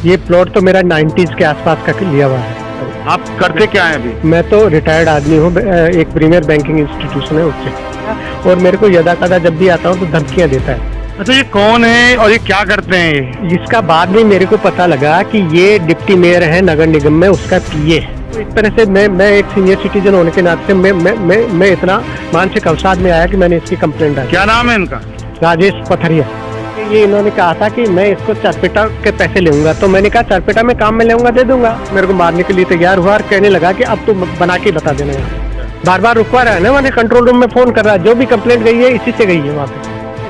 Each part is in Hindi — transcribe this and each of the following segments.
ये प्लॉट तो मेरा 90s के आसपास का लिया हुआ है। आप करते क्या हैं अभी? मैं तो रिटायर्ड आदमी हूँ, एक प्रीमियर बैंकिंग इंस्टीट्यूशन है उससे, और मेरे को यदा कदा जब भी आता हूँ तो धमकियाँ देता है। अच्छा, ये कौन है और ये क्या करते हैं ये? इसका बाद में मेरे को पता लगा कि ये डिप्टी मेयर है नगर निगम में, उसका पीए है। तो एक तरह से मैं एक सीनियर सिटीजन होने के नाते मैं इतना मानसिक अवसाद में आया कि मैंने इसकी कंप्लेंट डाली। क्या नाम है इनका? राजेश पथरिया। ये इन्होंने कहा था कि मैं इसको चरपेटा के पैसे लूंगा, तो मैंने कहा चरपेटा में काम में लूंगा, दे दूंगा। मेरे को मारने के लिए तैयार हुआ और कहने लगा कि अब तो बना के बता देना। बार बार रुकवा रहा है ना, मैंने कंट्रोल रूम में फोन कर रहा है, जो भी कंप्लेंट गई है इसी से गई है वहाँ पे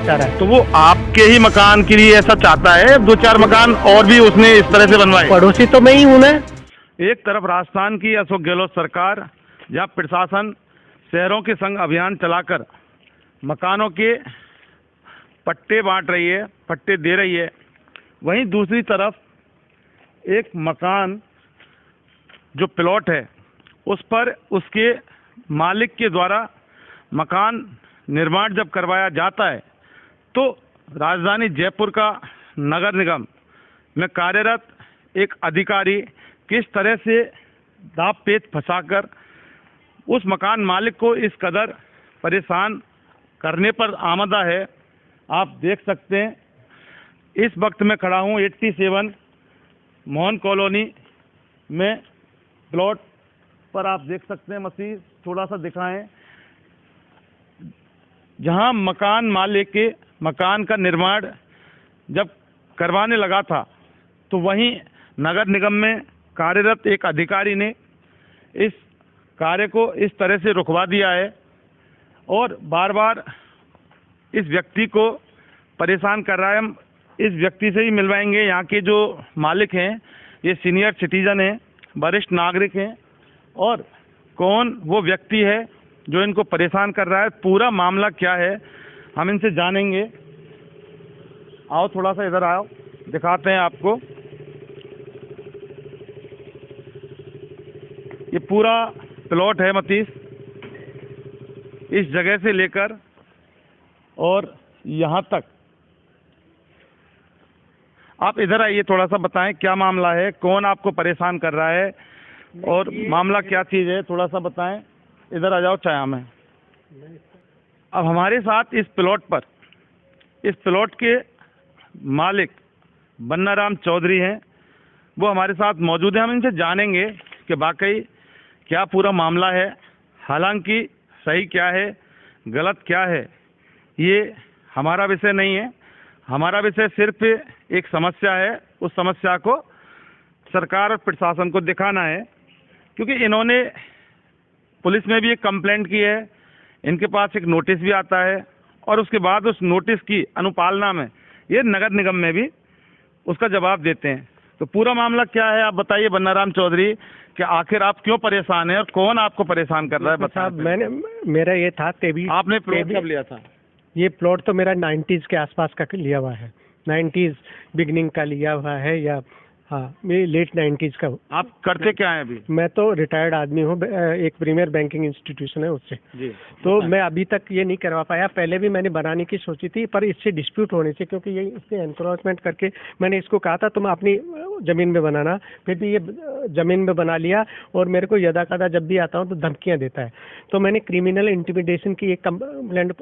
चाह रहा है। तो वो आपके ही मकान के लिए ऐसा चाहता है? 2-4 मकान और भी उसने इस तरह से बनवाए? पड़ोसी तो मैं ही हूँ ना। एक तरफ राजस्थान की अशोक गहलोत सरकार, जहाँ प्रशासन शहरों के संग अभियान चलाकर मकानों के पट्टे बांट रही है, पट्टे दे रही है, वहीं दूसरी तरफ एक मकान जो प्लॉट है उस पर उसके मालिक के द्वारा मकान निर्माण जब करवाया जाता है तो राजधानी जयपुर का नगर निगम में कार्यरत एक अधिकारी किस तरह से दांव पेच फंसाकर उस मकान मालिक को इस कदर परेशान करने पर आमदा है, आप देख सकते हैं। इस वक्त मैं खड़ा हूँ 87 मोहन कॉलोनी में प्लॉट पर, आप देख सकते हैं। मसीह थोड़ा सा दिखाएं, जहां मकान मालिक के मकान का निर्माण जब करवाने लगा था तो वहीं नगर निगम में कार्यरत एक अधिकारी ने इस कार्य को इस तरह से रुकवा दिया है और बार बार इस व्यक्ति को परेशान कर रहा है। हम इस व्यक्ति से ही मिलवाएंगे। यहाँ के जो मालिक हैं ये सीनियर सिटीजन हैं, वरिष्ठ नागरिक हैं, और कौन वो व्यक्ति है जो इनको परेशान कर रहा है, पूरा मामला क्या है, हम इनसे जानेंगे। आओ थोड़ा सा इधर आओ, दिखाते हैं आपको। ये पूरा प्लॉट है मतीस, इस जगह से लेकर और यहाँ तक। आप इधर आइए, थोड़ा सा बताएं क्या मामला है, कौन आपको परेशान कर रहा है और मामला क्या चीज़ है, थोड़ा सा बताएं। इधर आ जाओ छाया में। अब हमारे साथ इस प्लॉट पर, इस प्लॉट के मालिक बन्नाराम चौधरी हैं, वो हमारे साथ मौजूद हैं। हम इनसे जानेंगे कि वाकई क्या पूरा मामला है, हालांकि सही क्या है गलत क्या है, ये हमारा विषय नहीं है। हमारा विषय सिर्फ एक समस्या है, उस समस्या को सरकार और प्रशासन को दिखाना है, क्योंकि इन्होंने पुलिस में भी एक कंप्लेंट की है, इनके पास एक नोटिस भी आता है और उसके बाद उस नोटिस की अनुपालना में ये नगर निगम में भी उसका जवाब देते हैं। तो पूरा मामला क्या है आप बताइए बन्नाराम चौधरी, कि आखिर आप क्यों परेशान हैं और कौन आपको परेशान कर रहा है? साहब मेरा ये था आपने प्लॉट कब लिया था? ये प्लॉट तो मेरा 90s के आसपास का लिया हुआ है, 90s बिगनिंग का लिया हुआ है, या हाँ मेरी लेट 90s का। आप करते क्या हैं अभी? मैं तो रिटायर्ड आदमी हूँ, एक प्रीमियर बैंकिंग इंस्टीट्यूशन है उससे जी। तो मैं अभी तक ये नहीं करवा पाया। पहले भी मैंने बनाने की सोची थी, पर इससे डिस्प्यूट होने से, क्योंकि ये इससे एनक्रोचमेंट करके मैंने इसको कहा था तुम अपनी ज़मीन में बनाना, फिर भी ये ज़मीन में बना लिया और मेरे को यदा कदा जब भी आता हूँ तो धमकियाँ देता है। तो मैंने क्रिमिनल इंटिमिडेशन की एक कंप्लेंट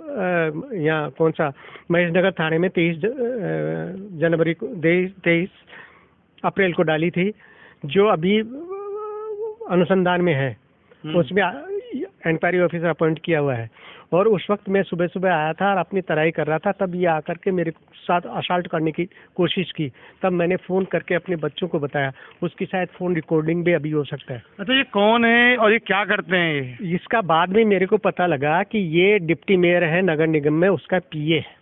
यहाँ कौन सा महेशनगर थाने में 23 अप्रैल को डाली थी, जो अभी अनुसंधान में है। उसमें इंक्वायरी ऑफिसर अपॉइंट किया हुआ है, और उस वक्त मैं सुबह सुबह आया था और अपनी तराई कर रहा था, तब ये आकर के मेरे साथ असाल्ट करने की कोशिश की। तब मैंने फ़ोन करके अपने बच्चों को बताया, उसकी शायद फ़ोन रिकॉर्डिंग भी अभी हो सकता है। अच्छा, ये कौन है और ये क्या करते हैं ये? इसका बाद में मेरे को पता लगा कि ये डिप्टी मेयर है नगर निगम में, उसका पीए है।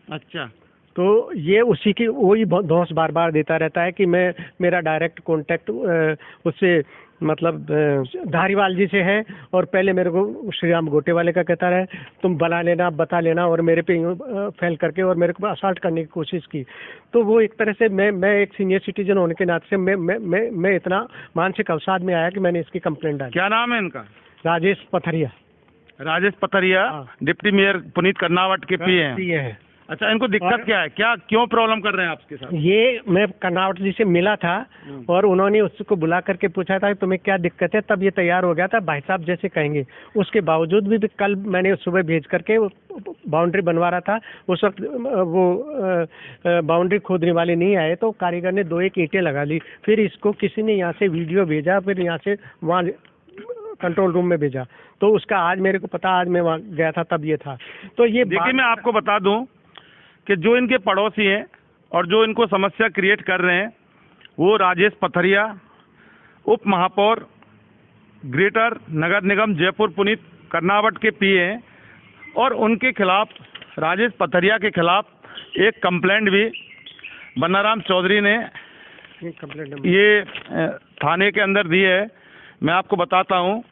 अच्छा, तो ये उसी की वही धौंस बार बार देता रहता है कि मेरा डायरेक्ट कांटेक्ट उससे मतलब धारीवाल जी से है, और पहले मेरे को श्री राम गोटे वाले का कहता रहे तुम बना लेना बता लेना, और मेरे पे फेल करके और मेरे को असाल्ट करने की कोशिश की। तो वो एक तरह से मैं एक सीनियर सिटीजन होने के नाते से मैं इतना मानसिक अवसाद में आया कि मैंने इसकी कंप्लेंट डाली। क्या नाम है इनका? राजेश पथरिया। राजेश पथरिया, हाँ। डिप्टी मेयर पुनीत कर्नावट के पीए हैं। पीए है। अच्छा, इनको दिक्कत क्या है, क्या क्यों प्रॉब्लम कर रहे हैं आपके साथ? ये मैं कर्नावट जी से मिला था और उन्होंने उसको बुला करके पूछा था कि तुम्हें क्या दिक्कत है, तब ये तैयार हो गया था भाई साहब जैसे कहेंगे। उसके बावजूद भी कल मैंने सुबह भेज करके बाउंड्री बनवा रहा था, उस वक्त वो बाउंड्री खोदने वाले नहीं आए तो कारीगर ने 2-1 ईंटें लगा ली। फिर इसको किसी ने यहाँ से वीडियो भेजा, फिर यहाँ से वहाँ कंट्रोल रूम में भेजा, तो उसका आज मेरे को पता, आज मैं वहाँ गया था तब ये था। तो ये देखिए, मैं आपको बता दूं कि जो इनके पड़ोसी हैं और जो इनको समस्या क्रिएट कर रहे हैं वो राजेश पथरिया, उप महापौर ग्रेटर नगर निगम जयपुर पुनीत कर्नावट के पीए हैं, और उनके खिलाफ, राजेश पथरिया के खिलाफ एक कंप्लेंट भी बन्नाराम चौधरी ने ये थाने के अंदर दी है। मैं आपको बताता हूँ,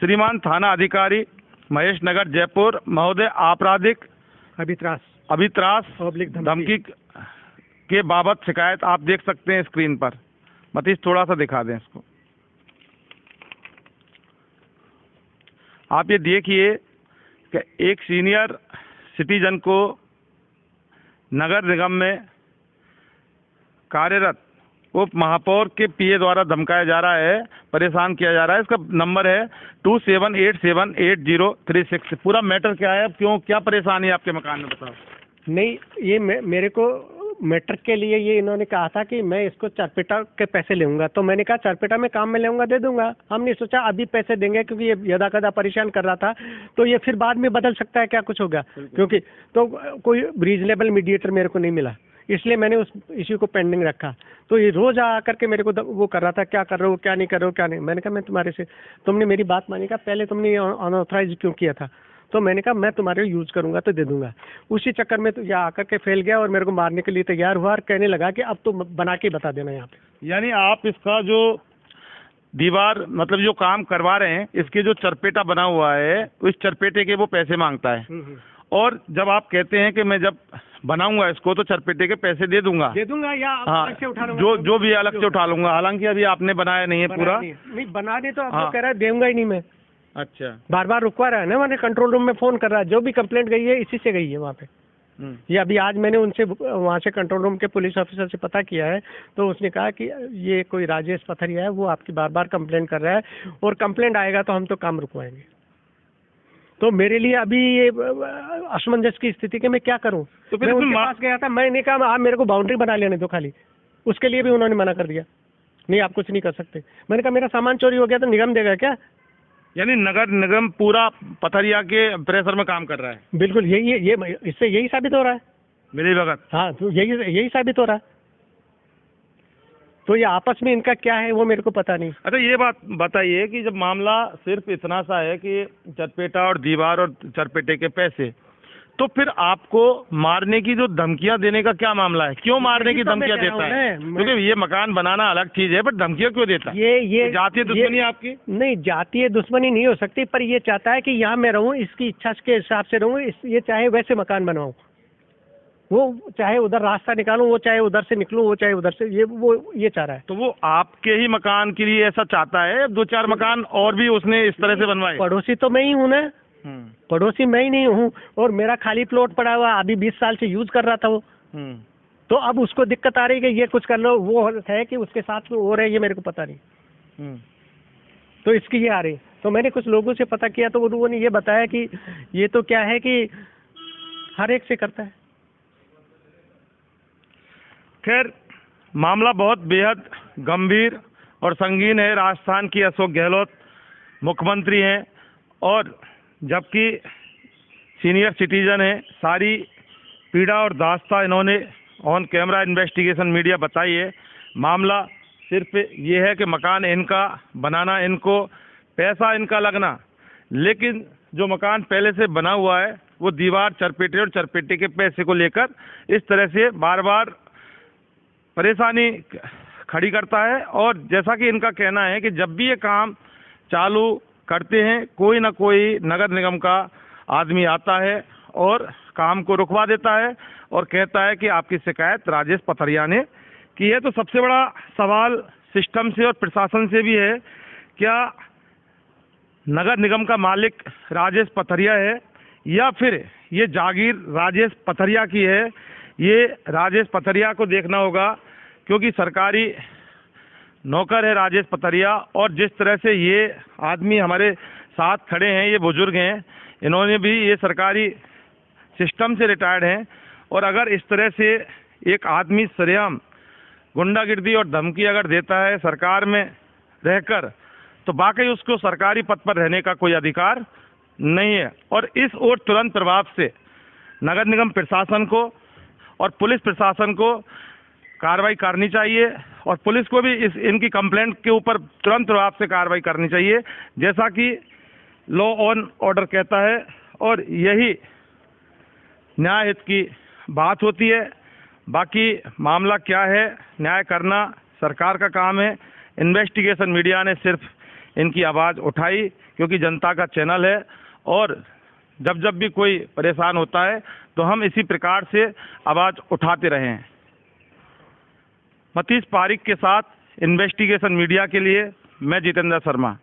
श्रीमान थाना अधिकारी महेश नगर जयपुर महोदय, आपराधिक अभित्रास धमकी के बाबत शिकायत आप देख सकते हैं स्क्रीन पर। मतीश थोड़ा सा दिखा दें इसको। आप ये देखिए कि एक सीनियर सिटीजन को नगर निगम में कार्यरत उप महापौर के पीए द्वारा धमकाया जा रहा है, परेशान किया जा रहा है। इसका नंबर है 27878036। पूरा मैटर क्या है, क्यों, क्या परेशानी है आपके मकान में, बताओ। नहीं, ये मेरे को मैटर के लिए ये इन्होंने कहा था कि मैं इसको चरपेटा के पैसे लूँगा, तो मैंने कहा चरपेटा में काम में लूँगा, दे दूंगा। हमने सोचा अभी पैसे देंगे क्योंकि ये यदा कदा परेशान कर रहा था, तो ये फिर बाद में बदल सकता है, क्या कुछ होगा, क्योंकि तो कोई रीजनेबल मीडिएटर मेरे को नहीं मिला, इसलिए मैंने उस इश्यू को पेंडिंग रखा। तो ये रोज आकर के मेरे को वो कर रहा था, क्या कर रहे हो, क्या नहीं कर रहे हो, क्या नहीं। मैंने कहा मैं तुम्हारे से, तुमने मेरी बात मानी, का पहले तुमने अनऑथराइज क्यों किया था, तो मैंने कहा मैं तुम्हारे यूज करूंगा तो दे दूंगा। उसी चक्कर में तो यहाँ आकर के फैल गया और मेरे को मारने के लिए तैयार हुआ और कहने लगा कि अब तो बना के बता देना यहाँ पे। यानी आप इसका जो दीवार, मतलब जो काम करवा रहे हैं, इसके जो चरपेटा बना हुआ है, उस चरपेटे के वो पैसे मांगता है, और जब आप कहते हैं कि मैं जब बनाऊंगा इसको तो चरपेटे के पैसे दे दूंगा या हाँ, अलग से उठा लूंगा, जो भी अलग से उठा लूंगा। हालांकि अभी आपने बनाया नहीं है पूरा। नहीं बना दे तो अब हाँ। कह रहा है देऊंगा ही नहीं मैं। अच्छा, बार बार रुकवा रहा है ना, मैंने कंट्रोल रूम में फोन कर रहा है, जो भी कंप्लेंट गई है इसी से गई है वहाँ पे। ये अभी आज मैंने उनसे वहाँ से कंट्रोल रूम के पुलिस ऑफिसर से पता किया है, तो उसने कहा कि ये कोई राजेश पथरिया है, वो आपकी बार बार कंप्लेंट कर रहा है और कंप्लेंट आएगा तो हम तो काम रुकवाएंगे। तो मेरे लिए अभी ये असमंजस की स्थिति कि मैं क्या करूं। तो फिर मैं उनके पास गया था, मैंने कहा आप मेरे को बाउंड्री बना लेने दो खाली, उसके लिए भी उन्होंने मना कर दिया, नहीं आप कुछ नहीं कर सकते। मैंने कहा मेरा सामान चोरी हो गया तो निगम देगा क्या? यानी नगर निगम पूरा पथरिया के प्रेशर में काम कर रहा है। बिल्कुल, ये इससे यही साबित हो रहा है मेरी भगत। हाँ, तो यही साबित हो रहा है। तो ये आपस में इनका क्या है वो मेरे को पता नहीं। अच्छा, ये बात बताइए कि जब मामला सिर्फ इतना सा है कि चरपेटा और दीवार और चरपेटे के पैसे, तो फिर आपको मारने की जो धमकियां देने का क्या मामला है? क्यों मारने की धमकियां देता है? क्योंकि ये मकान बनाना अलग चीज है, पर धमकियां क्यों देता है? ये जातीय दुश्मनी आपकी? नहीं, जातीय दुश्मनी नहीं हो सकती, पर ये चाहता है कि यहाँ मैं रहूँ, इसकी इच्छा के हिसाब से रहूँ, ये चाहे वैसे मकान बनाऊँ, वो चाहे उधर रास्ता निकालूं, वो चाहे उधर से निकलूं, वो चाहे उधर से, ये चाह रहा है। तो वो आपके ही मकान के लिए ऐसा चाहता है? 2-4 मकान और भी उसने इस तरह से बनवाए? पड़ोसी तो मैं ही हूँ ना, पड़ोसी मैं ही नहीं हूँ, और मेरा खाली प्लॉट पड़ा हुआ, अभी 20 साल से यूज कर रहा था वो। तो अब उसको दिक्कत आ रही है कि ये कुछ कर लो, वो है कि उसके साथ में हो रहे, ये मेरे को पता नहीं। तो इसकी ये आ रही। तो मैंने कुछ लोगों से पता किया तो वो लोगों ने ये बताया कि ये तो क्या है कि हर एक से करता है। खैर, मामला बहुत बेहद गंभीर और संगीन है। राजस्थान की अशोक गहलोत मुख्यमंत्री हैं, और जबकि सीनियर सिटीजन है, सारी पीड़ा और दास्ता इन्होंने ऑन कैमरा इन्वेस्टिगेशन मीडिया बताई है। मामला सिर्फ ये है कि मकान इनका बनाना, इनको पैसा इनका लगना, लेकिन जो मकान पहले से बना हुआ है वो दीवार, चरपेटे और चरपेटे के पैसे को लेकर इस तरह से बार बार परेशानी खड़ी करता है। और जैसा कि इनका कहना है कि जब भी ये काम चालू करते हैं, कोई ना कोई नगर निगम का आदमी आता है और काम को रुकवा देता है और कहता है कि आपकी शिकायत राजेश पथरिया ने की है। तो सबसे बड़ा सवाल सिस्टम से और प्रशासन से भी है, क्या नगर निगम का मालिक राजेश पथरिया है या फिर ये जागीर राजेश पथरिया की है। ये राजेश पथरिया को देखना होगा, क्योंकि सरकारी नौकर है राजेश पथरिया। और जिस तरह से ये आदमी हमारे साथ खड़े हैं, ये बुजुर्ग हैं, इन्होंने भी ये सरकारी सिस्टम से रिटायर्ड हैं। और अगर इस तरह से एक आदमी सरेआम गुंडागिर्दी और धमकी अगर देता है सरकार में रहकर, तो वाकई उसको सरकारी पद पर रहने का कोई अधिकार नहीं है। और इस ओर तुरंत प्रभाव से नगर निगम प्रशासन को और पुलिस प्रशासन को कार्रवाई करनी चाहिए, और पुलिस को भी इनकी कंप्लेंट के ऊपर तुरंत प्रभाव से कार्रवाई करनी चाहिए, जैसा कि लॉ ऑन ऑर्डर कहता है। और यही न्याय हित की बात होती है। बाकी मामला क्या है, न्याय करना सरकार का काम है। इन्वेस्टिगेशन मीडिया ने सिर्फ इनकी आवाज़ उठाई, क्योंकि जनता का चैनल है, और जब भी कोई परेशान होता है तो हम इसी प्रकार से आवाज़ उठाते रहे हैं। मतीश पारिक के साथ इन्वेस्टिगेशन मीडिया के लिए मैं जितेंद्र शर्मा।